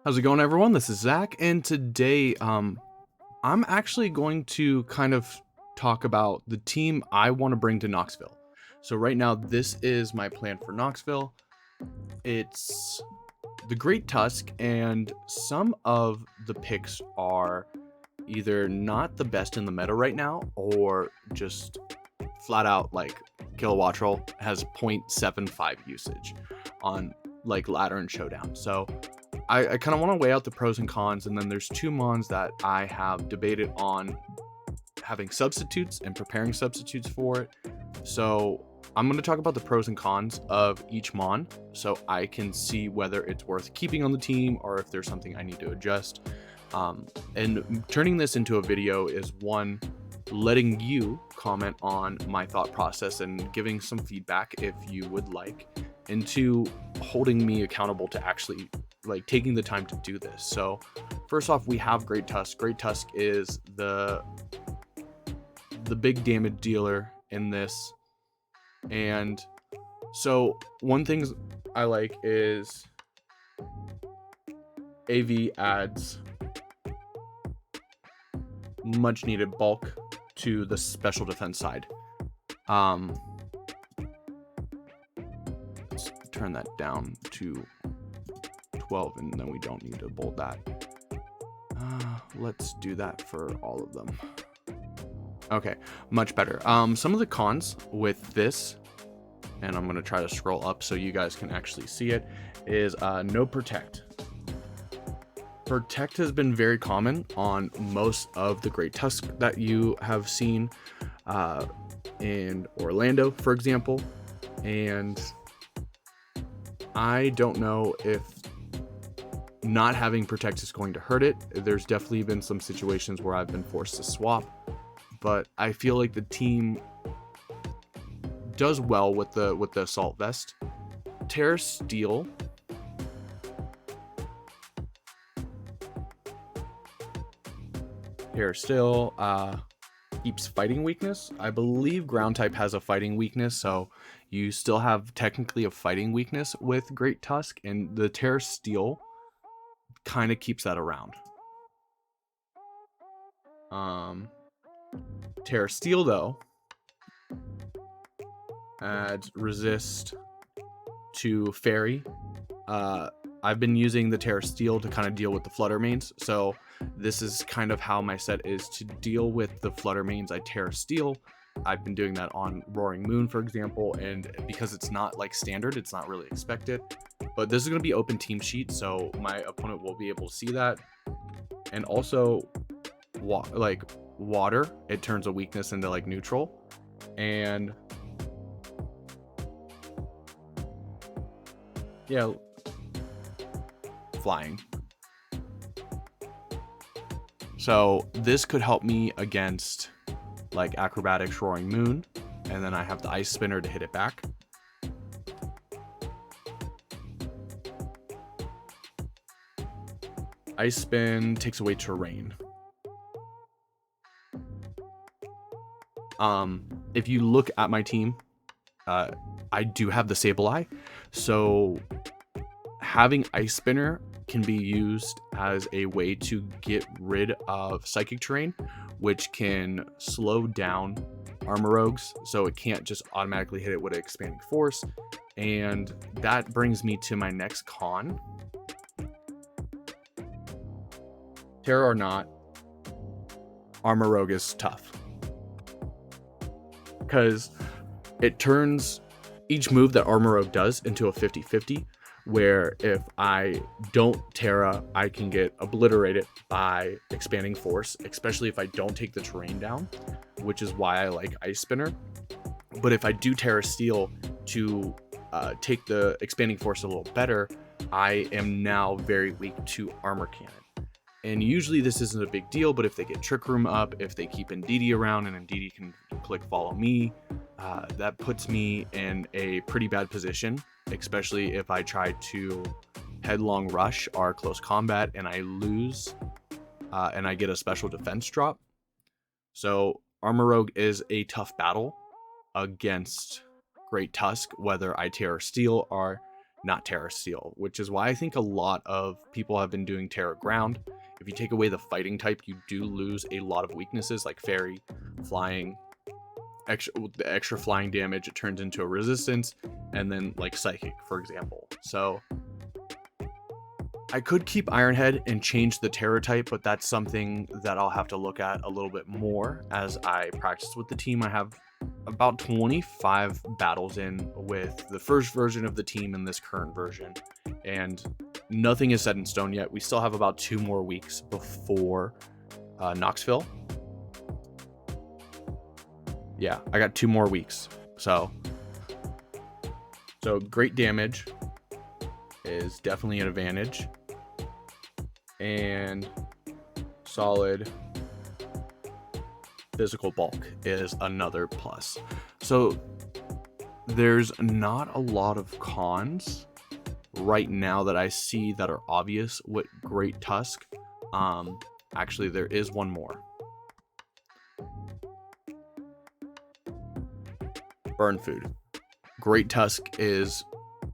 How's it going, everyone? This is Zach, and today I'm actually going to kind of talk about the team I want to bring to Knoxville. So right now, this is my plan for Knoxville. It's the Great Tusk, and some of the picks are either not the best in the meta right now, or just flat out like Kilowattrel has 0.75 usage on like ladder and showdown. So I kind of want to weigh out the pros and cons, and then there's two mons that I have debated on having substitutes and preparing substitutes for it. So I'm going to talk about the pros and cons of each mon so I can see whether it's worth keeping on the team or if there's something I need to adjust. And turning this into a video is one, letting you comment on my thought process and giving some feedback if you would like, and two, holding me accountable to actually like taking the time to do this. So first off, we have Great Tusk. Great Tusk is the big damage dealer in this. And so one thing I like is AV adds much needed bulk to the special defense side. Let's turn that down to 12, and then we don't need to bold that. Let's do that for all of them. Okay, much better. Some of the cons with this, and I'm going to try to scroll up so you guys can actually see it, is no protect. Protect has been very common on most of the Great Tusk that you have seen in Orlando, for example, and I don't know if not having protect is going to hurt it. There's definitely been some situations where I've been forced to swap, but I feel like the team does well with the assault vest. Terra Steel keeps fighting weakness. I believe ground type has a fighting weakness, so you still have technically a fighting weakness with Great Tusk, and the Terra Steel kind of keeps that around. Terra Steel though adds resist to fairy. I've been using the Terra Steel to kind of deal with the flutter mains, so this is kind of how my set is to deal with the flutter mains. I Terra Steel. I've been doing that on Roaring Moon, for example, and because it's not like standard, it's not really expected. But this is going to be open team sheet, so my opponent will be able to see that. And also, water, it turns a weakness into like neutral. And yeah, flying. So this could help me against like acrobatics, Roaring Moon, and then I have the ice spinner to hit it back. Ice spin takes away terrain. If you look at my team, I do have the Sableye, so having ice spinner can be used as a way to get rid of psychic terrain, which can slow down armor rogues, so it can't just automatically hit it with an expanding force. And that brings me to my next con. Terra or not, armor rogue is tough because it turns each move that armor rogue does into a 50-50, where if I don't Terra, I can get obliterated by expanding force, especially if I don't take the terrain down, which is why I like ice spinner. But if I do Terra Steel to take the expanding force a little better, I am now very weak to armor cannon. And usually this isn't a big deal, but if they get Trick Room up, if they keep Ndidi around and Ndidi can click follow me, that puts me in a pretty bad position, especially if I try to headlong rush our close combat and I lose and I get a special defense drop. So Armor Rogue is a tough battle against Great Tusk, whether I Terra Steel or not Terra Steel, which is why I think a lot of people have been doing Terra Ground. If you take away the fighting type, you do lose a lot of weaknesses like Fairy, Flying, the extra flying damage, it turns into a resistance, and then like Psychic, for example. So I could keep Ironhead and change the Terra type, but that's something that I'll have to look at a little bit more as I practice with the team. I have about 25 battles in with the first version of the team and this current version, and nothing is set in stone yet. We still have about 2 more weeks before Knoxville. Yeah, I got 2 more weeks. So great damage is definitely an advantage, and solid physical bulk is another plus. So there's not a lot of cons right now that I see that are obvious with Great Tusk. Actually, there is one more. Burn food. Great Tusk is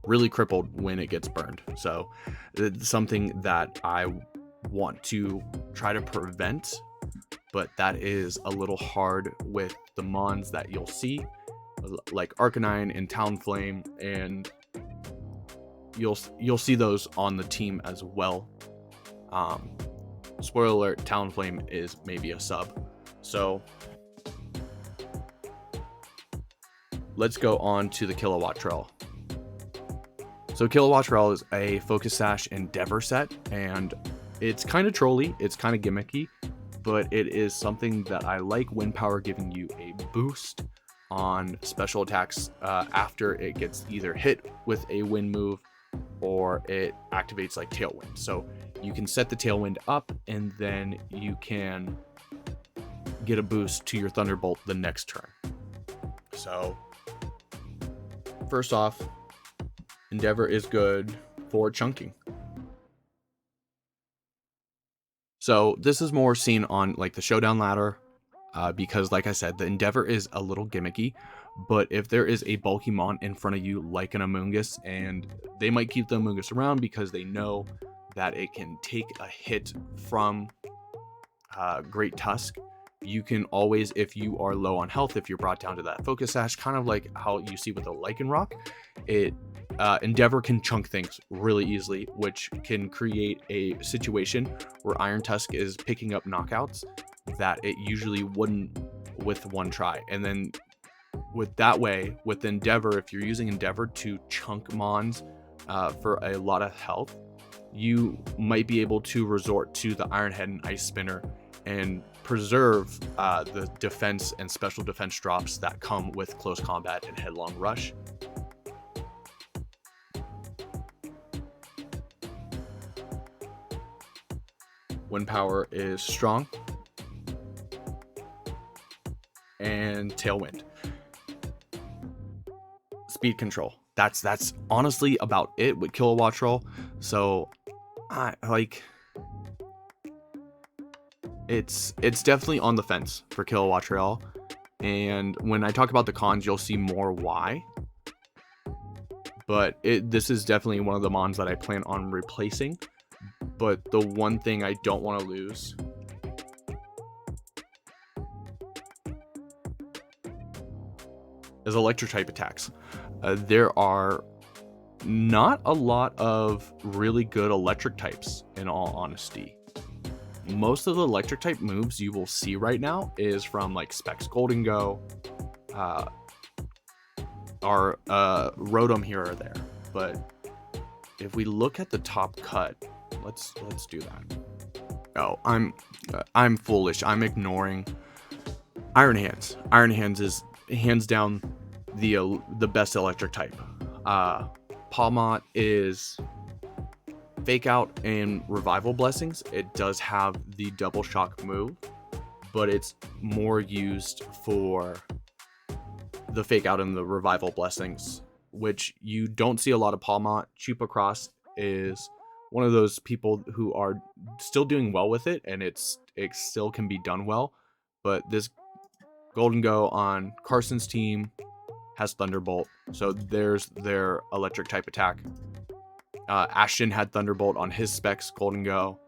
really crippled when it gets burned. So it's something that I want to try to prevent, but that is a little hard with the mons that you'll see, like Arcanine and Talonflame, and you'll see those on the team as well. Spoiler alert, Talonflame is maybe a sub. So let's go on to the Kilowattrel. So Kilowattrel is a Focus Sash Endeavor set, and it's kind of trolly, it's kind of gimmicky, but it is something that I like. Wind Power giving you a boost on special attacks after it gets either hit with a wind move or it activates like Tailwind. So you can set the Tailwind up, and then you can get a boost to your Thunderbolt the next turn. So first off, Endeavor is good for chunking. So this is more seen on like the Showdown ladder, because like I said, the Endeavor is a little gimmicky, but if there is a bulky mon in front of you like an Amoonguss, and they might keep the Amoonguss around because they know that it can take a hit from Great Tusk, you can always, if you are low on health, if you're brought down to that Focus Sash, kind of like how you see with the Lycanroc, Endeavor can chunk things really easily, which can create a situation where Iron Tusk is picking up knockouts that it usually wouldn't with one try. And then with Endeavor, if you're using Endeavor to chunk mons for a lot of health, you might be able to resort to the Iron Head and Ice Spinner and preserve the defense and special defense drops that come with close combat and headlong rush. Wind Power is strong, and Tailwind. Speed control. That's honestly about it with Kilowattrel. So it's definitely on the fence for Kilowattrel, and when I talk about the cons, you'll see more why. But this is definitely one of the mons that I plan on replacing. But the one thing I don't want to lose is electric type attacks. There are not a lot of really good electric types, in all honesty. Most of the electric type moves you will see right now is from like Specs Golden Go, or Rotom here or there. But if we look at the top cut, let's do that. Oh, I'm foolish. I'm ignoring Iron Hands. Iron Hands is hands down the best electric type. Palmot is Fake Out and Revival Blessings. It does have the double shock move, but it's more used for the Fake Out and the Revival Blessings, which you don't see a lot of Palmot. Chupacross is one of those people who are still doing well with it, and it still can be done well. But this Golden Go on Carson's team has Thunderbolt, so there's their electric type attack. Ashton had Thunderbolt on his specs, Golden Go.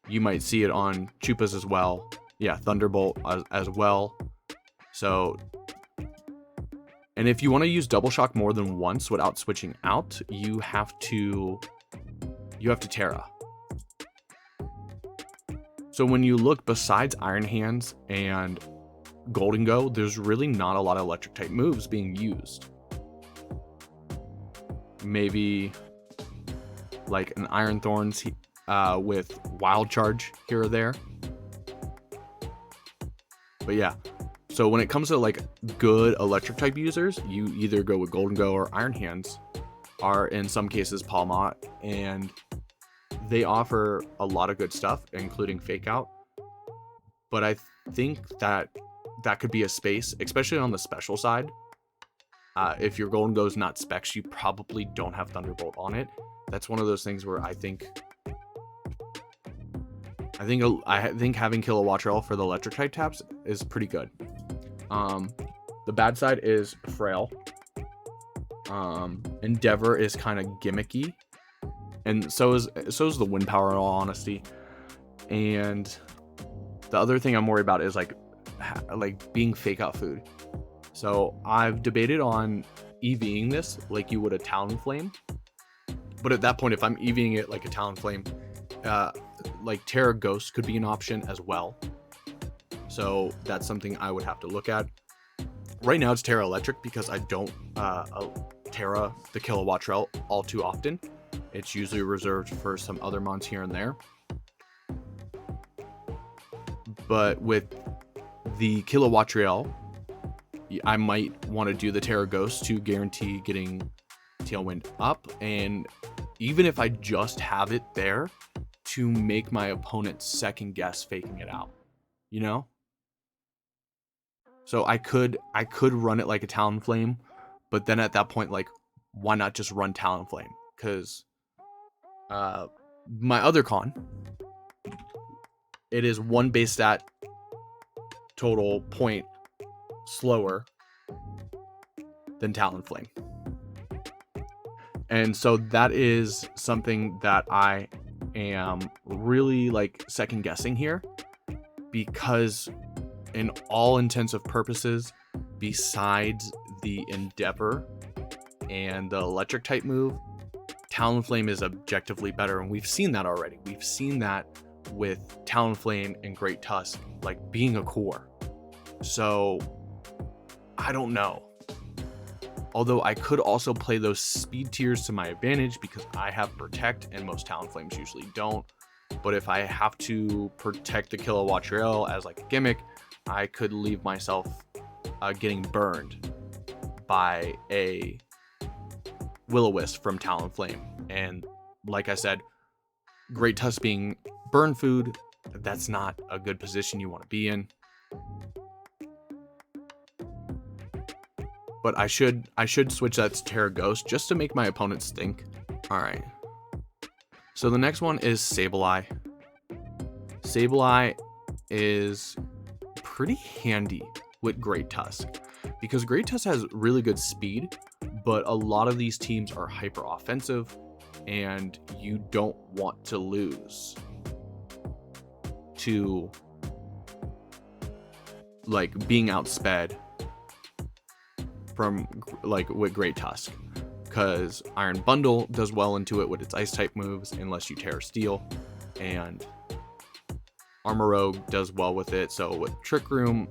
You might see it on Chupa's as well. Yeah, Thunderbolt as well. So, and if you want to use Double Shock more than once without switching out, you have to Terra. So when you look besides Iron Hands and Golden Go, there's really not a lot of electric type moves being used. Maybe like an Iron Thorns with Wild Charge here or there. But yeah, so when it comes to like good electric type users, you either go with Golden Go or Iron Hands, are in some cases Palmot, and they offer a lot of good stuff, including Fake Out. But I think that could be a space, especially on the special side. If your Golden Go's not specs, you probably don't have Thunderbolt on it. That's one of those things where I think having Kilowattrel for the electric type taps is pretty good. The bad side is Frail. Endeavor is kind of gimmicky, and so is the Wind Power, in all honesty. And the other thing I'm worried about is like being Fake Out food. So I've debated on EVing this like you would a Talonflame, but at that point, if I'm EVing it like a Talonflame, like Terra Ghost could be an option as well. So that's something I would have to look at. Right now it's Terra Electric because I don't Terra the Kilowattrel all too often. It's usually reserved for some other mons here and there. But with the Kilowattrel, I might want to do the Terra Ghost to guarantee getting Tailwind up, and even if I just have it there to make my opponent second guess faking it out, you know? So I could run it like a Talonflame, but then at that point, like, why not just run Talonflame? Because my other con, it is one base stat total point slower than Talonflame. And so that is something that I am really like second guessing here, because in all intensive purposes, besides the Endeavor and the electric type move, Talonflame is objectively better, and we've seen that already. We've seen that with Talonflame and Great Tusk like being a core. So I don't know. Although I could also play those speed tiers to my advantage because I have Protect and most Talonflames usually don't. But if I have to protect the Kilowattrel as like a gimmick, I could leave myself getting burned by a Will-O-Wisp from Talonflame. And like I said, Great Tusk being burn food, that's not a good position you want to be in. But I should switch that to Terra Ghost just to make my opponents think. Alright. So the next one is Sableye. Sableye is pretty handy with Great Tusk, because Great Tusk has really good speed, but a lot of these teams are hyper offensive, and you don't want to lose to like being outsped from like with Great Tusk, because Iron Bundle does well into it with its ice type moves unless you Terra Steel, and Armor Rogue does well with it. So with Trick Room,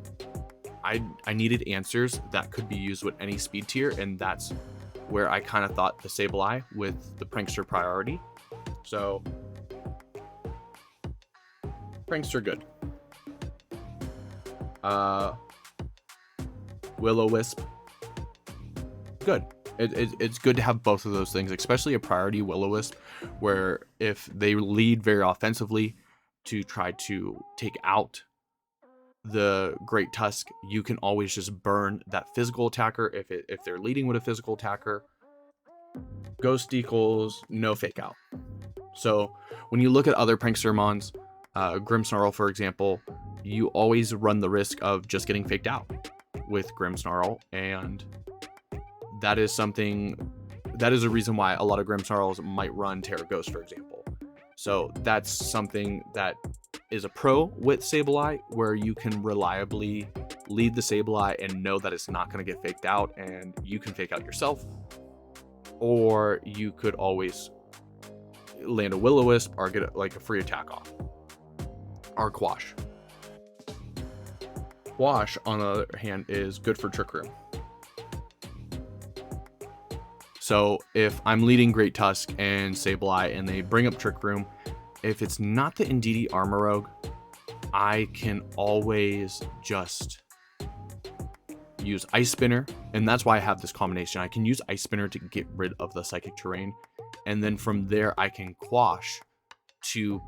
I needed answers that could be used with any speed tier, and that's where I kind of thought the Sableye with the Prankster priority. So Prankster good. Will-O-Wisp good. It's good to have both of those things, especially a priority Will-O-Wisp, where if they lead very offensively to try to take out the Great Tusk, you can always just burn that physical attacker if they're leading with a physical attacker. Ghost equals no Fake Out. So when you look at other Prankster mons, Grimmsnarl for example, you always run the risk of just getting faked out with Grimmsnarl, and that is something that is a reason why a lot of Grimmsnarls might run Terra Ghost, for example. So that's something that is a pro with Sableye, where you can reliably lead the Sableye and know that it's not going to get faked out, and you can fake out yourself. Or you could always land a Will-O-Wisp or get like a free attack off. Or Quash. Quash, on the other hand, is good for Trick Room. So if I'm leading Great Tusk and Sableye and they bring up Trick Room, if it's not the Indeedee Armorogue, I can always just use Ice Spinner, and that's why I have this combination. I can use Ice Spinner to get rid of the Psychic Terrain, and then from there I can Quash to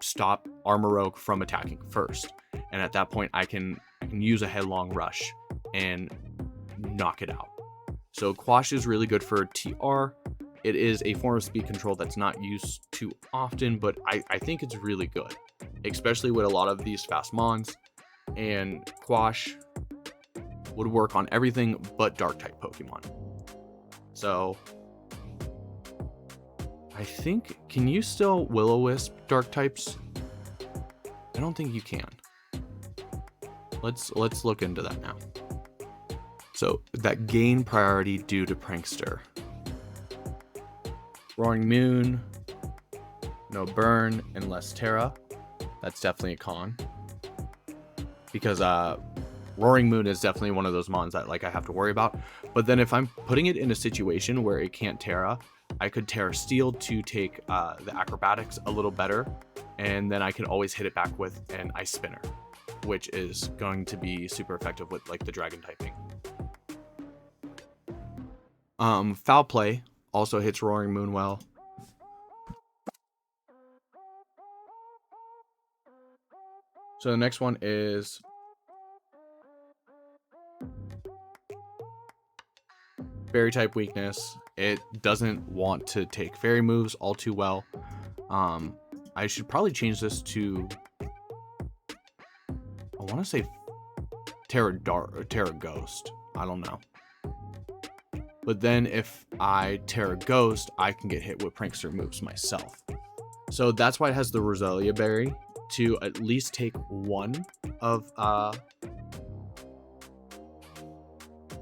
stop Armorogue from attacking first. And at that point I can use a Headlong Rush and knock it out. So Quash is really good for TR. It is a form of speed control that's not used too often, but I think it's really good, especially with a lot of these fast mons. And Quash would work on everything but dark type Pokemon. So I think, can you still Will-O-Wisp dark types? I don't think you can. Let's look into that now. So that gain priority due to Prankster. Roaring Moon, no burn and less Terra. That's definitely a con. Because Roaring Moon is definitely one of those mons that like I have to worry about. But then if I'm putting it in a situation where it can't Terra, I could Terra Steel to take the acrobatics a little better. And then I can always hit it back with an Ice Spinner, which is going to be super effective with like the dragon typing. Foul Play also hits Roaring Moon well. So the next one is Fairy type weakness. It doesn't want to take fairy moves all too well. I should probably change this to, I want to say Terra Ghost. I don't know. But then if I Terra Ghost, I can get hit with Prankster moves myself. So that's why it has the Roselia Berry, to at least take one of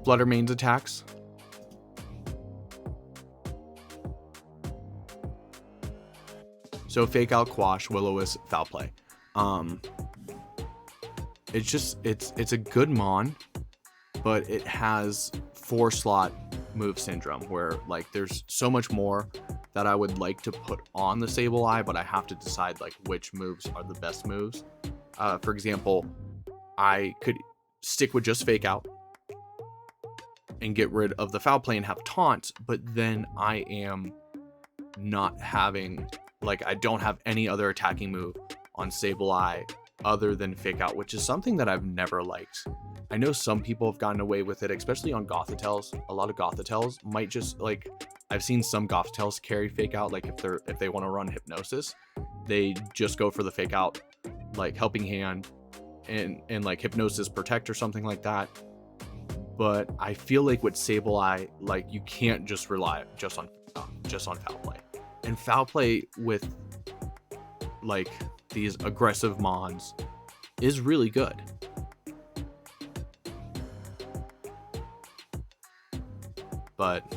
Fluttermane's attacks. So Fake Out, Quash, Will-O-Wisp, Foul Play. It's just, it's a good mon, but it has 4-slot move syndrome, where like there's so much more that I would like to put on the Sableye, but I have to decide like which moves are the best moves. For example, I could stick with just Fake Out and get rid of the Foul Play and have Taunt, but then I am not having, like, I don't have any other attacking move on Sableye other than Fake Out, which is something that I've never liked. I know some people have gotten away with it, especially on Gothitels. A lot of Gothitels might just, like, I've seen some Gothitels carry Fake Out, like if they want to run Hypnosis, they just go for the Fake Out, like Helping Hand and like Hypnosis Protect or something like that. But I feel like with Sableye, like you can't just rely just on Foul Play. And Foul Play with like these aggressive mons is really good. But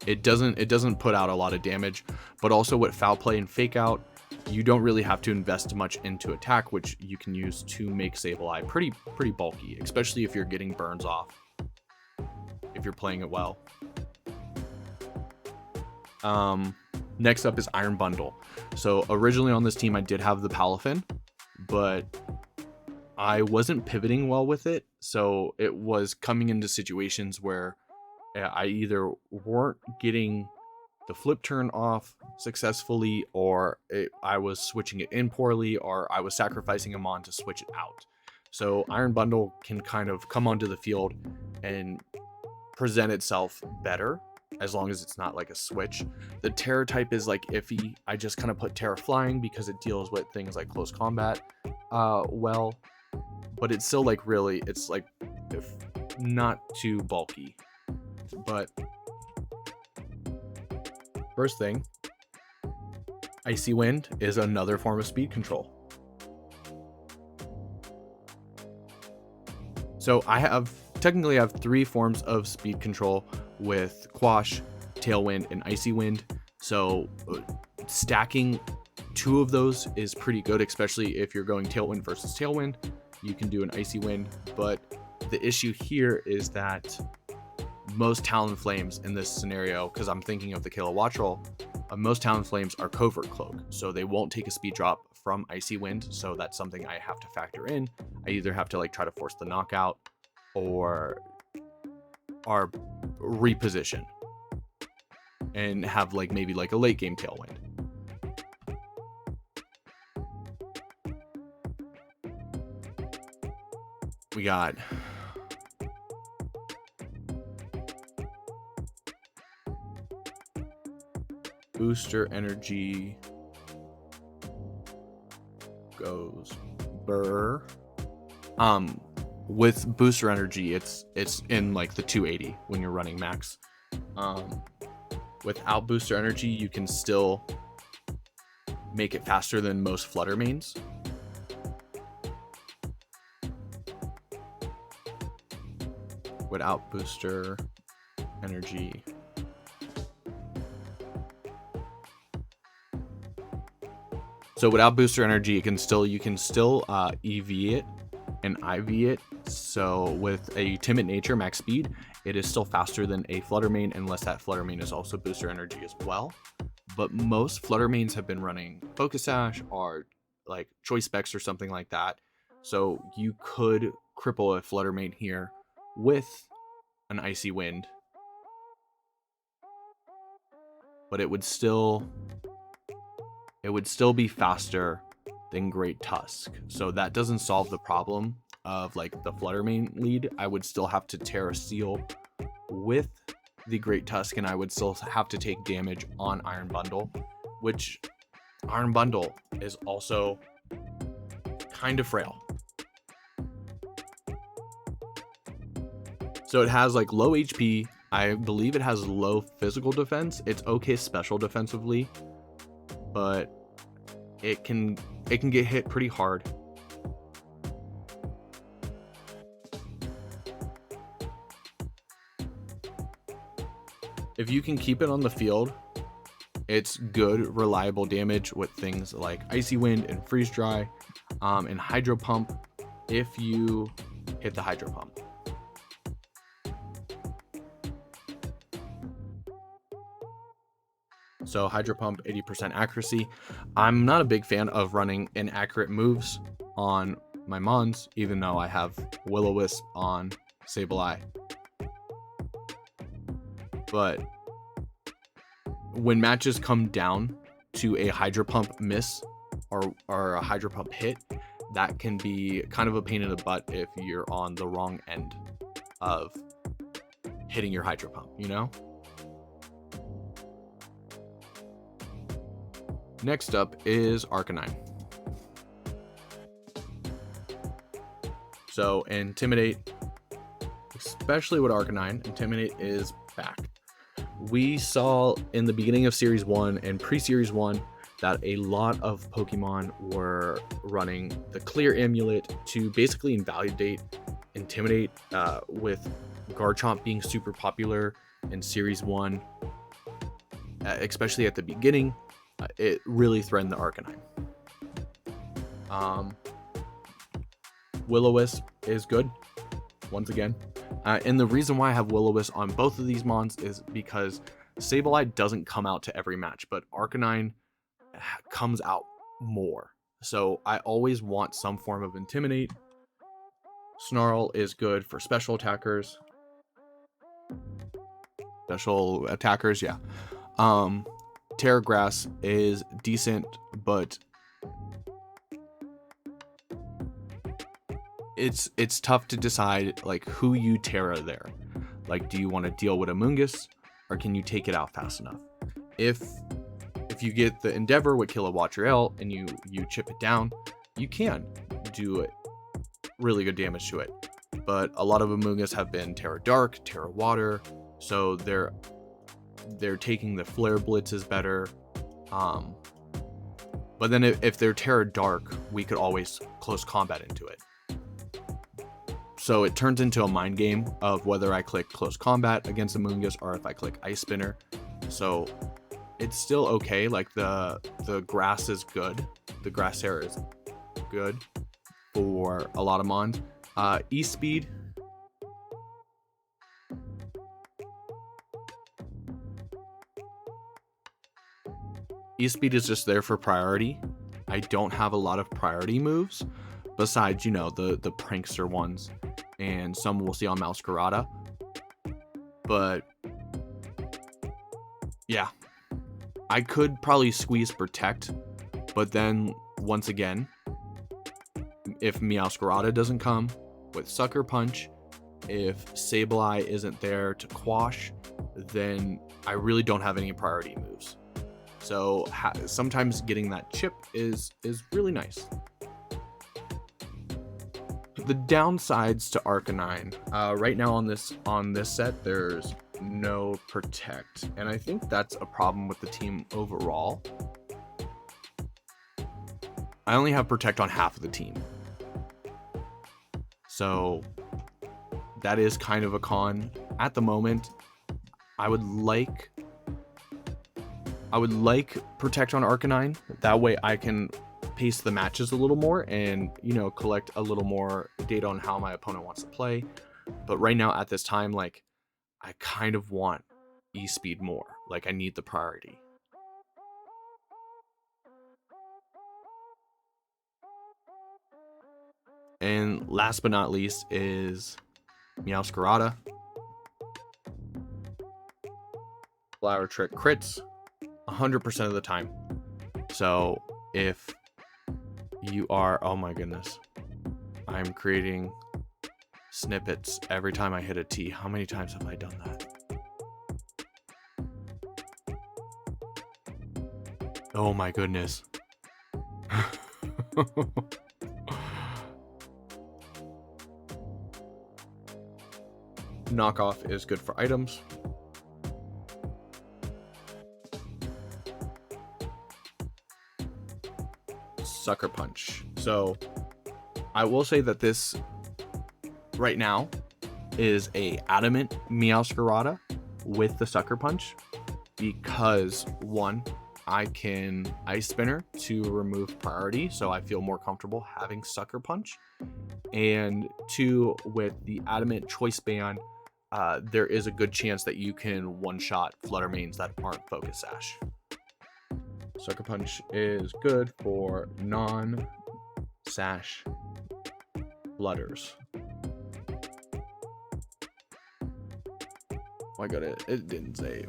it doesn't put out a lot of damage. But also with Foul Play and Fake Out, you don't really have to invest much into attack, which you can use to make Sableye pretty bulky, especially if you're getting burns off, if you're playing it well. Next up is Iron Bundle. So originally on this team I did have the Palafin, but I wasn't pivoting well with it, so it was coming into situations where I either weren't getting the flip turn off successfully, or I was switching it in poorly, or I was sacrificing a mon to switch it out. So Iron Bundle can kind of come onto the field and present itself better, as long as it's not like a switch. The Terra type is like iffy. I just kind of put Terra Flying because it deals with things like close combat well, but it's still like really, it's like not too bulky. But First thing, Icy Wind is another form of speed control. So I have 3 forms of speed control with Quash, Tailwind, and Icy Wind. So stacking 2 of those is pretty good, especially if you're going Tailwind versus Tailwind. You can do an Icy Wind, but the issue here is that most Talonflames in this scenario, because I'm thinking of the Kilowattrel, most Talonflames are Covert Cloak, so they won't take a speed drop from Icy Wind, so that's something I have to factor in. I either have to like try to force the knockout or reposition and have like maybe like a late game Tailwind. We got booster energy goes burr. With booster energy, it's in like the 280 when you're running max. Without booster energy, you can still make it faster than most Flutter mains. Without booster energy, so without booster energy, you can still EV it and IV it. So with a Timid Nature max speed, it is still faster than a Flutter main, unless that Flutter main is also booster energy as well. But most Flutter mains have been running Focus Sash or like Choice Specs or something like that. So you could cripple a Flutter main here with an Icy Wind, but it would still be faster than Great Tusk. So that doesn't solve the problem of like the Flutter main lead. I would still have to Terra Seal with the Great Tusk, and I would still have to take damage on Iron Bundle, which Iron Bundle is also kind of frail. So it has like low HP. I believe it has low physical defense. It's okay special defensively, but it can get hit pretty hard. If you can keep it on the field, it's good, reliable damage with things like Icy Wind and Freeze Dry, and Hydro Pump if you hit the Hydro Pump. So Hydro Pump, 80% accuracy. I'm not a big fan of running inaccurate moves on my Mons, even though I have Will-O-Wisp on Sableye. But when matches come down to a Hydro Pump miss or a Hydro Pump hit, that can be kind of a pain in the butt if you're on the wrong end of hitting your Hydro Pump, you know? Next up is Arcanine. So Intimidate, especially with Arcanine, Intimidate is back. We saw in the beginning of Series 1 and pre-Series 1 that a lot of Pokemon were running the Clear Amulet to basically invalidate Intimidate, with Garchomp being super popular in Series 1, especially at the beginning. It really threatened the Arcanine. Will-O-Wisp is good, once again. And the reason why I have Will-O-Wisp on both of these Mons is because Sableye doesn't come out to every match, but Arcanine comes out more. So I always want some form of Intimidate. Snarl is good for special attackers. Yeah. Terra Grass is decent, but it's tough to decide like who you Terra there. Like, do you want to deal with Amoonguss, or can you take it out fast enough? If you get the Endeavor with Kilowattrel and you chip it down, you can do it really good damage to it. But a lot of Amoonguss have been Terra Dark, Terra Water, so they're they're taking the flare blitzes better. But then if they're Terra Dark, we could always close combat into it. So it turns into a mind game of whether I click close combat against the Moongus or if I click Ice Spinner. So it's still okay. Like the grass is good. The grass hair is good for a lot of mons. E-Speed. E-Speed is just there for priority. I don't have a lot of priority moves besides, you know, the prankster ones, and some we'll see on Masquerada. But yeah, I could probably squeeze Protect, but then once again, if Meowscarada doesn't come with Sucker Punch, if Sableye isn't there to quash, then I really don't have any priority moves. So sometimes getting that chip is really nice. The downsides to Arcanine, right now on this set, there's no Protect, and I think that's a problem with the team overall. I only have Protect on half of the team, so that is kind of a con at the moment. I would like Protect on Arcanine. That way I can pace the matches a little more and, you know, collect a little more data on how my opponent wants to play. But right now at this time, like, I kind of want E-Speed more. Like, I need the priority. And last but not least is Meowscarada. Flower Trick crits 100% of the time. So if you are, oh my goodness, I'm creating snippets every time I hit a T. How many times have I done that? Oh my goodness. Knockoff is good for items. Sucker Punch. So I will say that this right now is a adamant Meowscarada with the Sucker Punch, because one, I can Ice Spinner to remove priority, so I feel more comfortable having Sucker Punch. And two, with the adamant Choice Band, there is a good chance that you can one-shot Flutter Mains that aren't Focus Sash. Sucker Punch is good for non-sash flutters. Oh, I got it. It didn't save.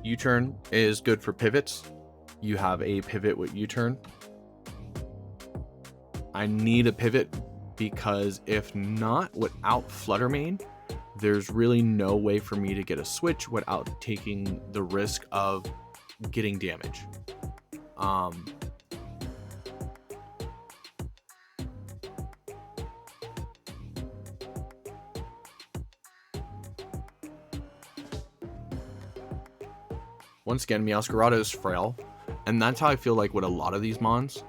U-turn is good for pivots. You have a pivot with U-turn. I need a pivot because if not, without Flutter Main, there's really no way for me to get a switch without taking the risk of getting damage. Once again, Meowscarada is frail, and that's how I feel like with a lot of these mons,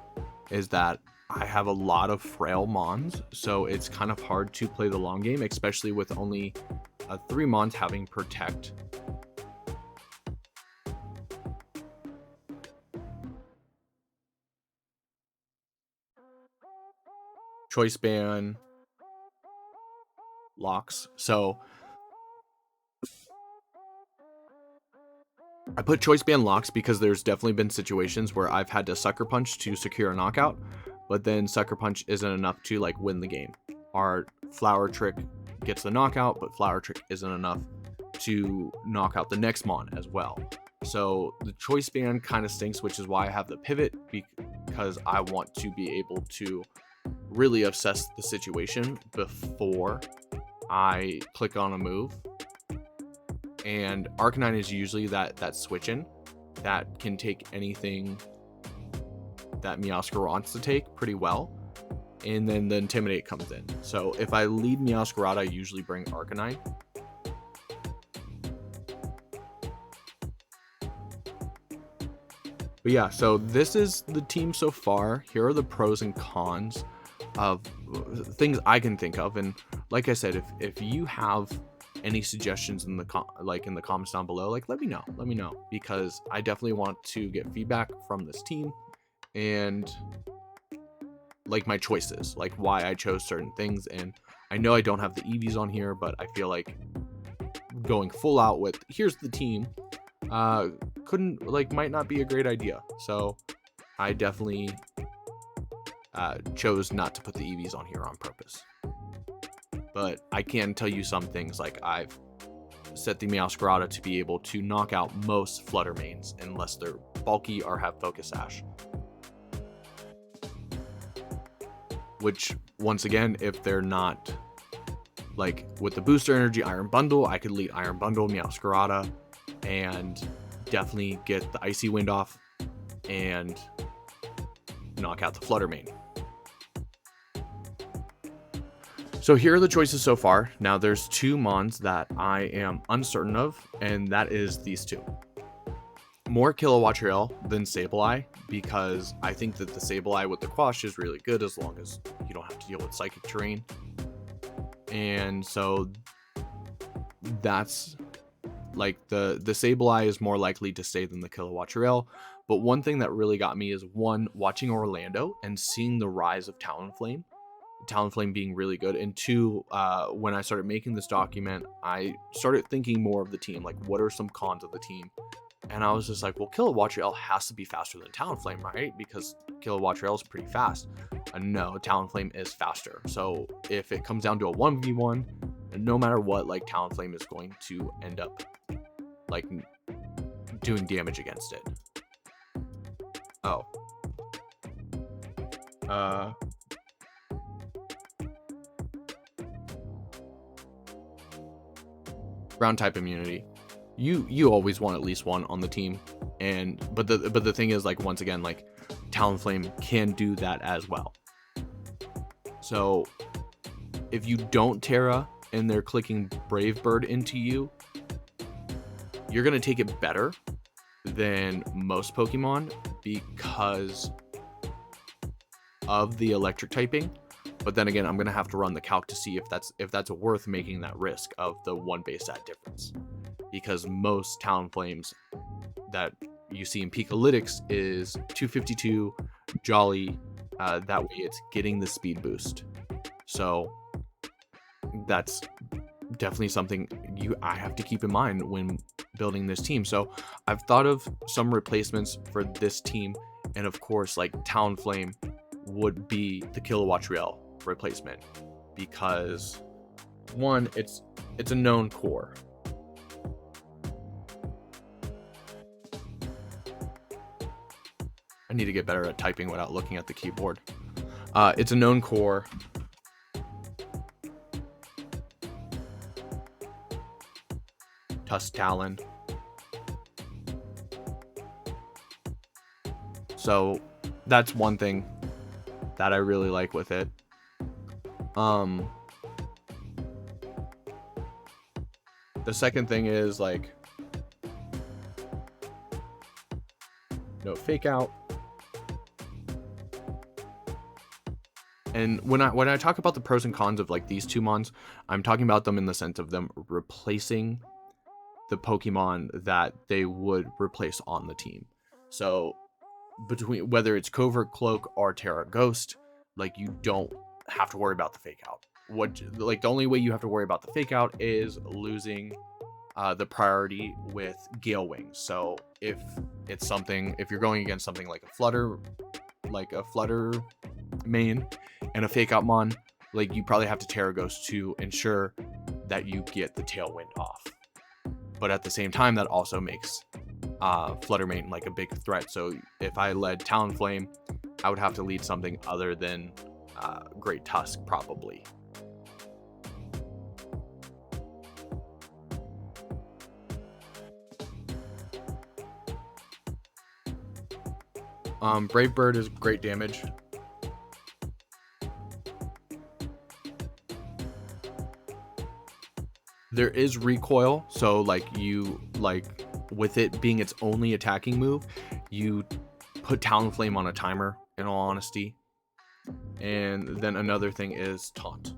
is that I have a lot of frail mons, so it's kind of hard to play the long game, especially with only 3 mons having Protect. Choice Band, locks. So I put Choice Band locks because there's definitely been situations where I've had to Sucker Punch to secure a knockout, but then Sucker Punch isn't enough to like win the game. Our Flower Trick gets the knockout, but Flower Trick isn't enough to knock out the next mon as well. So the Choice Band kind of stinks, which is why I have the pivot, because I want to be able to really assess the situation before I click on a move. And Arcanine is usually that switch in that can take anything that Meowscarada wants to take pretty well. and then the Intimidate comes in. So if I lead Meowscarada, I usually bring Arcanine. But yeah, so this is the team so far. Here are the pros and cons of things I can think of. And like I said, if you have any suggestions in the comments down below, like let me know, because I definitely want to get feedback from this team and like my choices, like why I chose certain things. And I know I don't have the EVs on here, but I feel like going full out with here's the team might not be a great idea. So I definitely chose not to put the EVs on here on purpose. But I can tell you some things, like I've set the Meowscarada to be able to knock out most Flutter Mains unless they're bulky or have Focus Sash. Which, once again, if they're not, like with the Booster Energy Iron Bundle, I could lead Iron Bundle Meowscarada and definitely get the Icy Wind off and knock out the Flutter Main. So here are the choices so far. Now there's two Mons that I am uncertain of, and that is these two. More Kilowattrel than Sableye, because I think that the Sableye with the Quash is really good as long as you don't have to deal with Psychic Terrain. And so that's like the Sableye is more likely to stay than the Kilowattrel. But one thing that really got me is, one, watching Orlando and seeing the rise of Talonflame being really good, and two, when I started making this document, I started thinking more of the team, like what are some cons of the team. And I was just like, well, Kilowattrel has to be faster than Talonflame, right? Because Kilowattrel is pretty fast. No, Talonflame is faster. So if it comes down to a 1v1, no matter what, like Talonflame is going to end up like doing damage against it. Oh. Ground type immunity. You always want at least one on the team, but the thing is, like, once again, like Talonflame can do that as well. So if you don't Terra and they're clicking Brave Bird into you, you're gonna take it better than most Pokemon because of the electric typing. But then again, I'm gonna have to run the calc to see if that's worth making that risk of the one base stat difference, because most Talonflames that you see in Pikalytics is 252 Jolly. That way it's getting the speed boost. So that's definitely something I have to keep in mind when building this team. So I've thought of some replacements for this team, and of course, like Talonflame would be the Kilowattrel replacement, because one, it's a known core. I need to get better at typing without looking at the keyboard. It's a known core. Tusk Talon. So that's one thing that I really like with it. The second thing is, like, no fake out. And when I talk about the pros and cons of like these two Mons, I'm talking about them in the sense of them replacing the Pokemon that they would replace on the team. So between whether it's Covert Cloak or Terra Ghost, like, you don't have to worry about the fake out. The only way you have to worry about the fake out is losing the priority with Gale Wings. So if you're going against something like a Flutter main and a fake out Mon, like, you probably have to Terra Ghost to ensure that you get the Tailwind off. But at the same time, that also makes Flutter Main like a big threat. So if I led Talonflame, I would have to lead something other than Great Tusk, probably. Brave Bird is great damage. There is recoil, so with it being its only attacking move, you put Talonflame on a timer, in all honesty. And then another thing is taunt.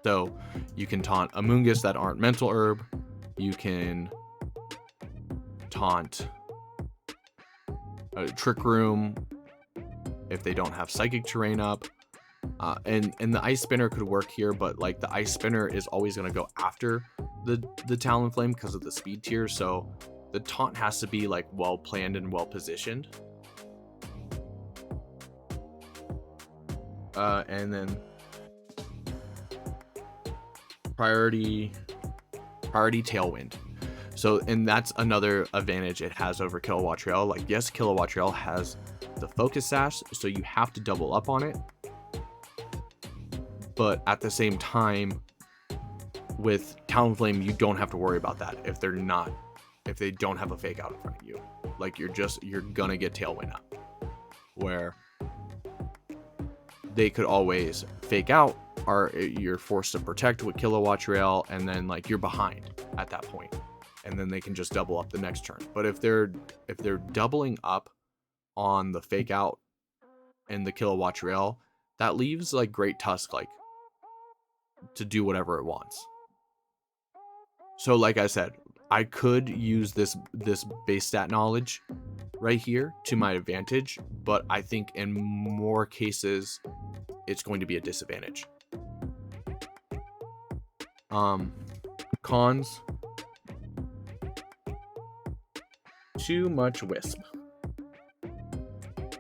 So you can taunt Amoonguss that aren't Mental Herb. You can taunt a Trick Room if they don't have Psychic Terrain up. And the Ice Spinner could work here, but like the Ice Spinner is always going to go after the Talonflame because of the speed tier. So the taunt has to be like well planned and well positioned. And then priority Tailwind. So, and that's another advantage it has over Kilowattrel. Like, yes, Kilowattrel has the Focus Sash, so you have to double up on it. But at the same time, with Talonflame, you don't have to worry about that if they don't have a fake out in front of you. Like, you're gonna get Tailwind up, where they could always fake out, or you're forced to protect with Kilowattrel, and then like you're behind at that point, and then they can just double up the next turn. But if they're doubling up on the fake out and the Kilowattrel, that leaves like Great Tusk like to do whatever it wants. So like I said, I could use this base stat knowledge right here to my advantage, but I think in more cases it's going to be a disadvantage. Cons: too much Wisp.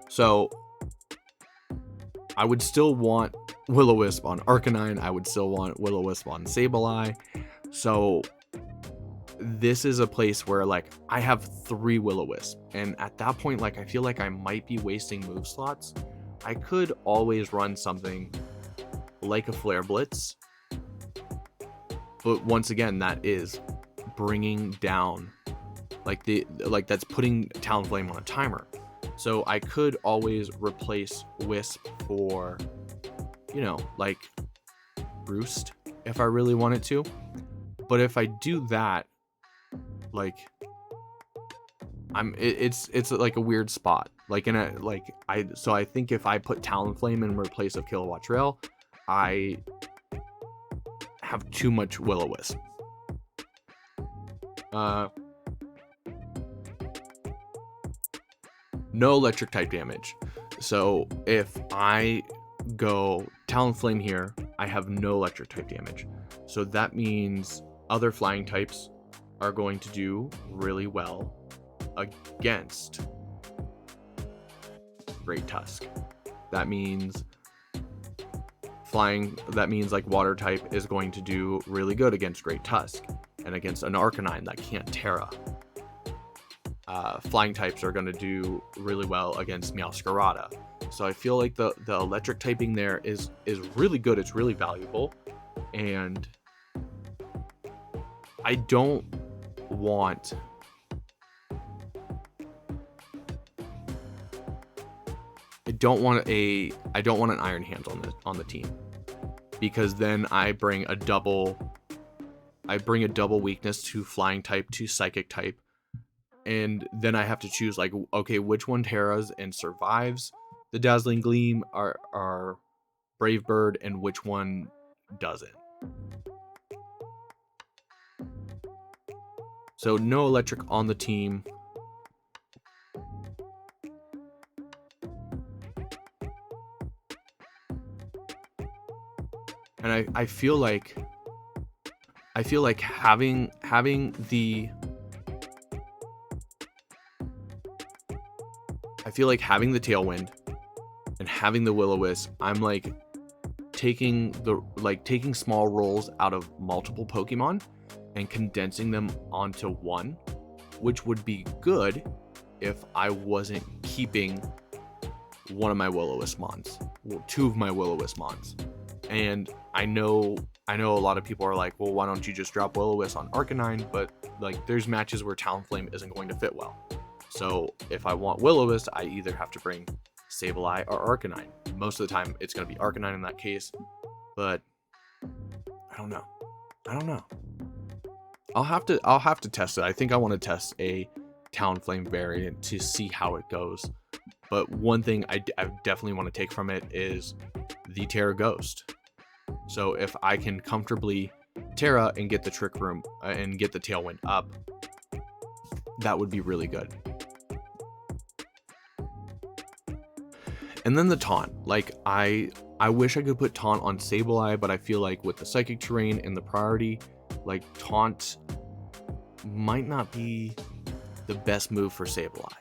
So I would still want Will-O-Wisp on Arcanine. I would still want Will-O-Wisp on Sableye. So this is a place where like I have 3 Will-O-Wisp, and at that point, like I feel like I might be wasting move slots. I could always run something like a Flare Blitz, but once again, that is bringing down that's putting Talonflame on a timer. So I could always replace Wisp for, like Roost if I really wanted to. But if I do that, like it's like a weird spot. Like I think if I put Talonflame in replace of Kilowattrel, I have too much Will-O-Wisp. No electric type damage. So if I go Talonflame here, I have no electric type damage. So that means other flying types are going to do really well against Great Tusk. That means like water type is going to do really good against Great Tusk and against an Arcanine that can't Terra. Flying types are going to do really well against Meowscarada. So I feel like the electric typing there is really good. It's really valuable, and I don't want an Iron Hands on the team, because then I bring a double weakness to flying type, to psychic type, and then I have to choose like, okay, which one Terras and survives the Dazzling Gleam are Brave Bird, and which one doesn't. So no electric on the team. And I feel like having the Tailwind and having the Will-O-Wisp, I'm like taking small rolls out of multiple Pokemon and condensing them onto one, which would be good if I wasn't keeping one of my Will-O-Wisp Mons, 2 of my Will-O-Wisp Mons. And I know a lot of people are like, well, why don't you just drop Will-O-Wisp on Arcanine? But like, there's matches where Talonflame isn't going to fit well. So if I want Will-O-Wisp, I either have to bring Sableye or Arcanine. Most of the time, it's going to be Arcanine in that case. but I don't know. I'll have to test it. I think I want to test a Talonflame variant to see how it goes. But one thing I definitely want to take from it is the Terra Ghost. So if I can comfortably Terra and get the Trick Room and get the Tailwind up, that would be really good. And then the Taunt. Like, I wish I could put Taunt on Sableye, but I feel like with the Psychic Terrain and the priority, like, Taunt might not be the best move for Sableye.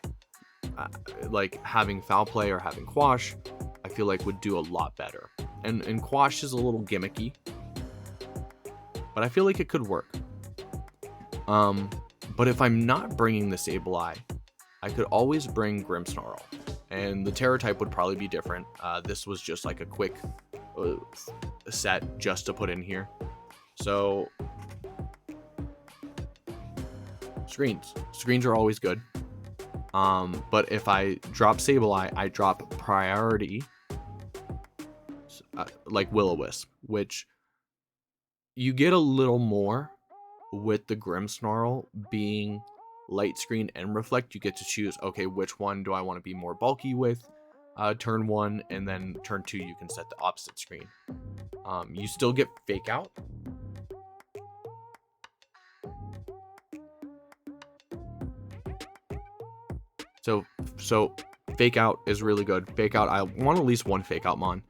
Like, having Foul Play or having Quash, I feel like would do a lot better. And Quash is a little gimmicky, but I feel like it could work. But if I'm not bringing the Sableye, I could always bring Grimmsnarl. And the Terra type would probably be different. This was just like a quick set just to put in here. So, Screens are always good. But if I drop Sableye, I drop priority, like Will-O-Wisp, which you get a little more with the Grimmsnarl being light screen and reflect. You get to choose, okay, which one do I want to be more bulky with turn 1, and then turn 2 you can set the opposite screen. You still get Fake Out. So Fake Out is really good. Fake Out, I want at least one Fake Out Mon.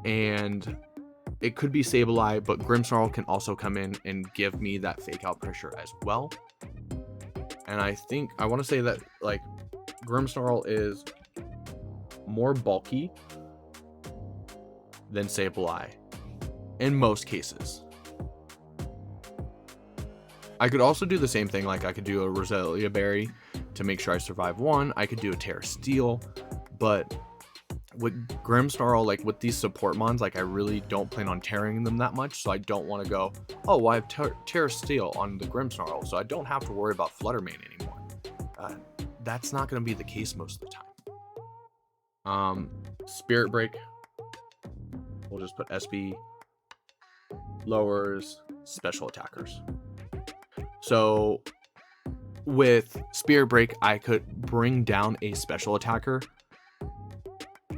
And it could be Sableye, but Grimmsnarl can also come in and give me that Fake Out pressure as well. And I think, I want to say that, like, Grimmsnarl is more bulky than Sableye in most cases. I could also do the same thing, like I could do a Roselia Berry to make sure I survive 1. I could do a Terra Steel, but with Grimmsnarl, like with these support mons, like I really don't plan on tearing them that much, so I don't want to go, oh, well, I have Terra Steel on the Grimmsnarl, so I don't have to worry about Flutter Mane anymore. That's not going to be the case most of the time. Spirit Break, we'll just put SB, lowers special attackers. So with Spirit Break, I could bring down a special attacker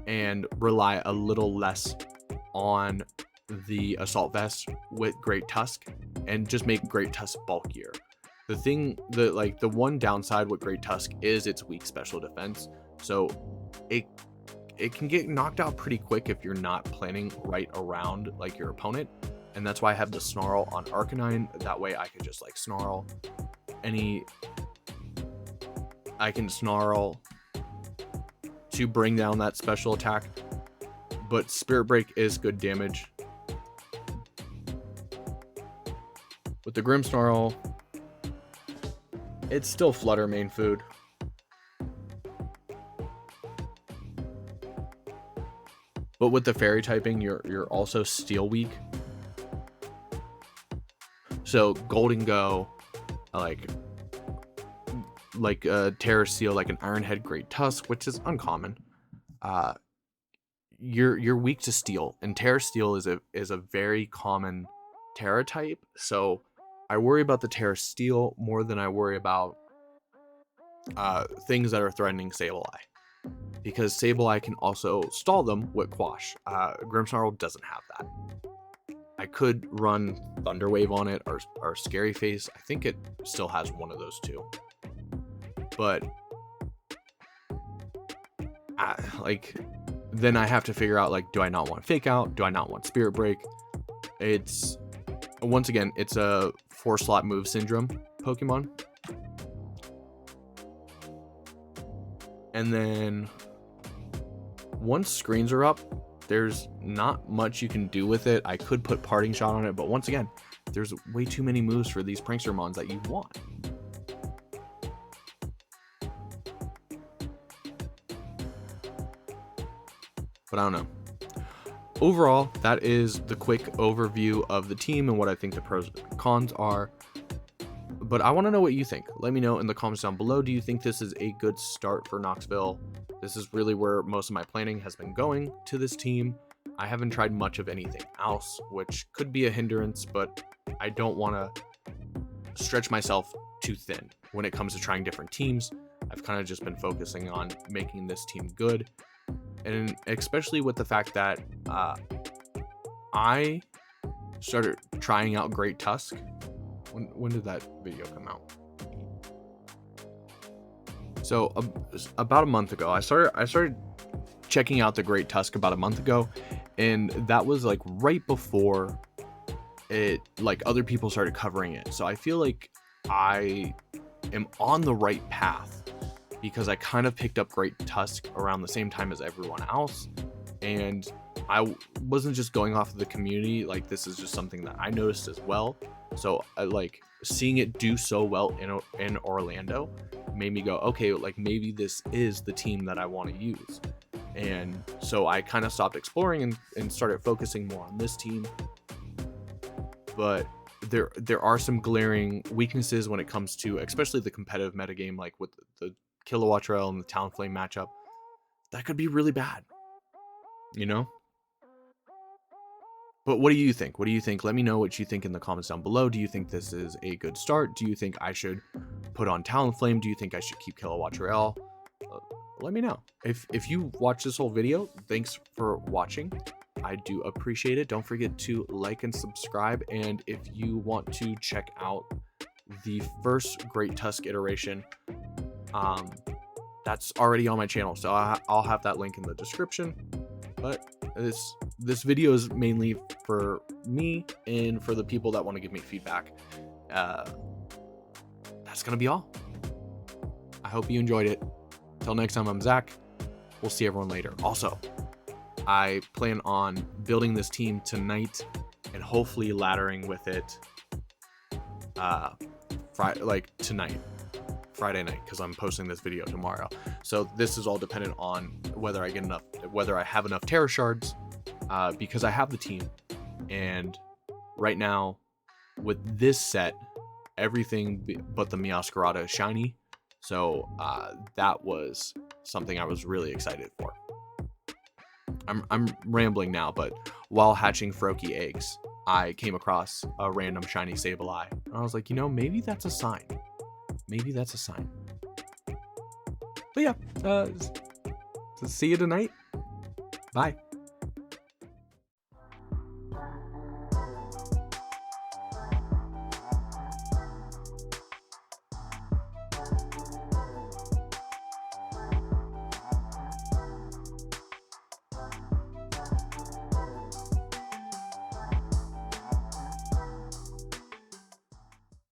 and rely a little less on the Assault Vest with Great Tusk and just make Great Tusk bulkier. The one downside with Great Tusk is its weak special defense, so it can get knocked out pretty quick if you're not planning right around like your opponent. And that's why I have the Snarl on Arcanine. That way I could just like Snarl I can Snarl to bring down that special attack. But Spirit Break is good damage. With the Grimmsnarl, it's still Flutter Mane food. But with the fairy typing, you're also steel weak. So Golden Go, like Terra Steel, like an Iron Head Great Tusk, which is uncommon. You're weak to Steel, and Terra Steel is a very common Terra type. So I worry about the Terra Steel more than I worry about things that are threatening Sableye, because Sableye can also stall them with Quash. Grimmsnarl doesn't have that. I could run Thunder Wave on it or Scary Face. I think it still has one of those two. But then I have to figure out, like, do I not want Fake Out? Do I not want Spirit Break? Once again, it's a 4-slot move syndrome Pokemon. And then once screens are up, there's not much you can do with it. I could put Parting Shot on it, but once again, there's way too many moves for these Prankster Mons that you want. But I don't know. Overall, that is the quick overview of the team and what I think the pros and cons are. But I want to know what you think. Let me know in the comments down below. Do you think this is a good start for Knoxville? This is really where most of my planning has been going to this team. I haven't tried much of anything else, which could be a hindrance, but I don't want to stretch myself too thin when it comes to trying different teams. I've kind of just been focusing on making this team good, and especially with the fact that I started trying out Great Tusk. When did that video come out? So about a month ago, I started checking out the Great Tusk about a month ago, and that was like right before it, like, other people started covering it. So I feel like I am on the right path because I kind of picked up Great Tusk around the same time as everyone else, and I wasn't just going off of the community. Like, this is just something that I noticed as well. So I like seeing it do so well in Orlando made me go, okay, like maybe this is the team that I want to use. And so I kind of stopped exploring and started focusing more on this team. But there are some glaring weaknesses when it comes to especially the competitive metagame, like with the Kilowattrel and the Talonflame matchup. That could be really bad, you know? But what do you think? What do you think? Let me know what you think in the comments down below. Do you think this is a good start? Do you think I should put on Talonflame? Do you think I should keep Kilowattrel? Let me know. If you watch this whole video, thanks for watching. I do appreciate it. Don't forget to like and subscribe. And if you want to check out the first Great Tusk iteration, that's already on my channel. So I'll have that link in the description. But this video is mainly for me and for the people that want to give me feedback. That's gonna be all. I hope you enjoyed it. Till next time, I'm Zach. We'll see everyone later. Also, I plan on building this team tonight and hopefully laddering with it Friday night, because I'm posting this video tomorrow. So this is all dependent on whether I have enough Terra Shards, because I have the team. And right now, with this set, everything but the Meowscarada is shiny. So that was something I was really excited for. I'm rambling now, but while hatching Froakie eggs, I came across a random shiny Sableye. And I was like, you know, maybe that's a sign. Maybe that's a sign. But yeah, see you tonight. Bye.